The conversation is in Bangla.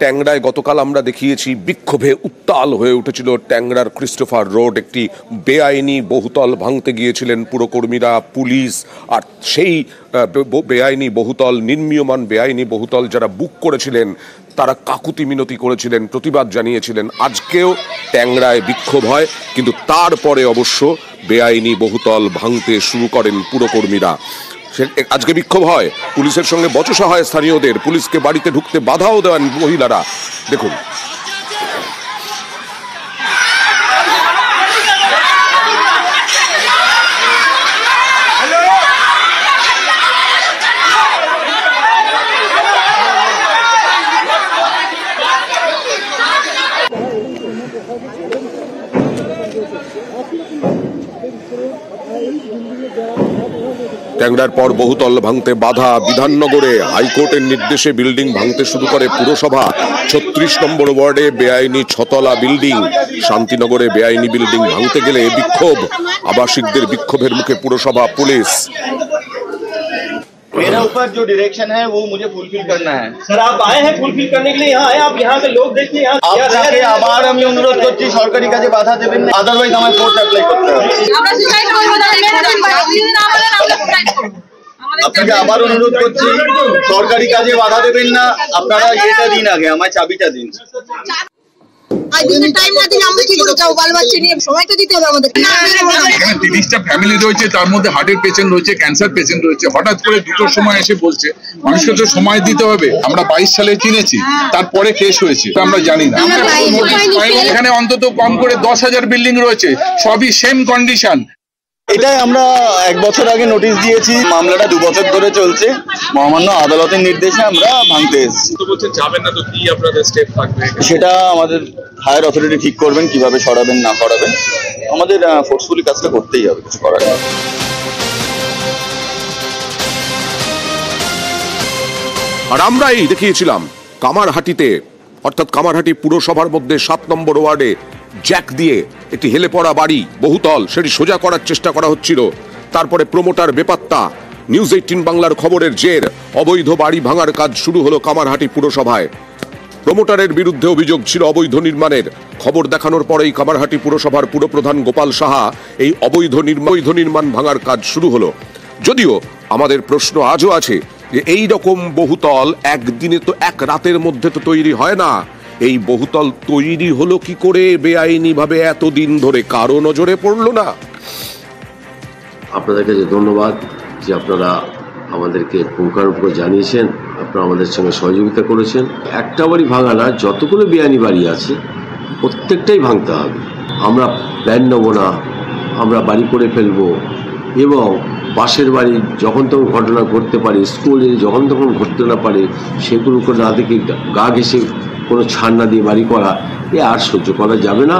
ট্যাংরায় গতকাল আমরা দেখিয়েছি বিক্ষোভে উত্তাল হয়ে উঠেছিল ট্যাংরার ক্রিস্টোফার রোড। একটি বেআইনি বহুতল ভাঙতে গিয়েছিলেন পুরকর্মীরা, পুলিশ। আর সেই বেআইনি বহুতল, নির্মীয়মান বেআইনি বহুতল যারা বুক করেছিলেন তারা কাকুতি মিনতি করেছিলেন, প্রতিবাদ জানিয়েছিলেন। আজকেও ট্যাংরায় বিক্ষোভ হয়, কিন্তু তারপরে অবশ্য বেআইনি বহুতল ভাঙতে শুরু করেন পুরকর্মীরা। আজকে বিক্ষোভ হয়, পুলিশের সঙ্গে বচসা হয় স্থানীয়দের, পুলিশকে বাড়িতে ঢুকতে বাধাও দেন মহিলারা। দেখুন, ট্যাংরার পর বহুতল ভাঙতে বাধা। বিধাননগরে হাইকোর্টের নির্দেশে বিল্ডিং ভাঙতে শুরু করে পুরসভা। ৩৬ নম্বর ওয়ার্ডে বেআইনি ৬তলা বিল্ডিং। শান্তিনগরে বেআইনি বিল্ডিং ভাঙতে গেলে বিক্ষোভ, আবাসিকদের বিক্ষোভের মুখে পুরসভা, পুলিশ। मेरा ऊपर जो डायरेक्शन है वो मुझे फुलफिल करना है। सर आप आए हैं फुलफिल करने के लिए, यहाँ आए, आप यहाँ के लोग देखिए। আপনাকে আবার আমি অনুরোধ করছি, সরকারি কাজে বাধা দেবেন না, আদারওয়াইজ আমার কোর্ট অ্যাপ্লাই করতে হবে। আপনাকে আবার অনুরোধ করছি, সরকারি কাজে বাধা দেবেন না। আপনারা এটা দিন, আগে আমার চাবিটা দিন। ফ্যামিলি রয়েছে, তার মধ্যে হার্টের পেশেন্ট রয়েছে, ক্যান্সার পেশেন্ট রয়েছে। হঠাৎ করে দুটোর সময় এসে বলছে, মানুষকে তো সময় দিতে হবে। আমরা 22 সালে চিনেছি, তারপরে কেস হয়েছে, আমরা জানি না। এখানে অন্তত কম করে 10,000 বিল্ডিং রয়েছে, সবই সেম কন্ডিশন। এটাই আমরা 1 বছর আগে নোটিশ দিয়েছি, মামলাটা 2 বছর ধরে চলছে। মহামান্য আদালতের নির্দেশে আমরা ভাঙতে এসেছি। সেটা আমাদের হায়ার অথরিটি ঠিক করবেন, কিভাবে সরাবেন না সরাবেন। আমাদের ফোর্সফুলি কাজটা করতেই হবে, কিছু করার নেই। আর আমরাই দেখিয়েছিলাম কামারহাটিতে, অর্থাৎ কামারহাটি পুরসভার মধ্যে 7 নম্বর ওয়ার্ডে জ্যাক দিয়ে একটি হেলে পড়া বাড়ি বহুতল, সেটি সোজা করার চেষ্টা করা হচ্ছিল। তারপরে প্রমোটার বেপাত্তা। নিউজ 18 বাংলার খবরের জের, অবৈধ বাড়ি ভাঙার কাজ শুরু হলো কামারহাটি পুরসভায়। প্রমোটারের বিরুদ্ধে অভিযোগ ছিল অবৈধ নির্মাণের। খবর দেখানোর পরেই কামারহাটি পুরসভার পুরপ্রধান গোপাল সাহা এই অবৈধ নির্মাণ ভাঙার কাজ শুরু হলো। যদিও আমাদের প্রশ্ন আজও আছে যে এই রকম বহুতল একদিনে তো, এক রাতের মধ্যে তো তৈরি হয় না। এই বহুতল তৈরি হলো কি করে বেআইনি ভাবে এতদিন ধরে, কারো নজরে পড়লো না? আপনাদের কাছে ধন্যবাদ যে আপনারা আমাদেরকে পুঙ্খানুপুঙ্খ জানিয়েছেন, আপনারা আমাদের সঙ্গে সহযোগিতা করেছেন। একটা বাড়ি ভাঙা না, যতগুলো বেআইনি বাড়ি আছে প্রত্যেকটাই ভাঙতে হবে। আমরা প্ল্যান নেব না, আমরা বাড়ি করে ফেলবো। এবং পাশের বাড়ি যখন তখন ঘটনা ঘটতে পারে, স্কুলে যখন তখন ঘটতে না পারে, সেগুলো না দেখে গা ঘেঁষে কোনো ছাড় না দিয়ে বাড়ি করা, এ আর সহ্য করা যাবে না।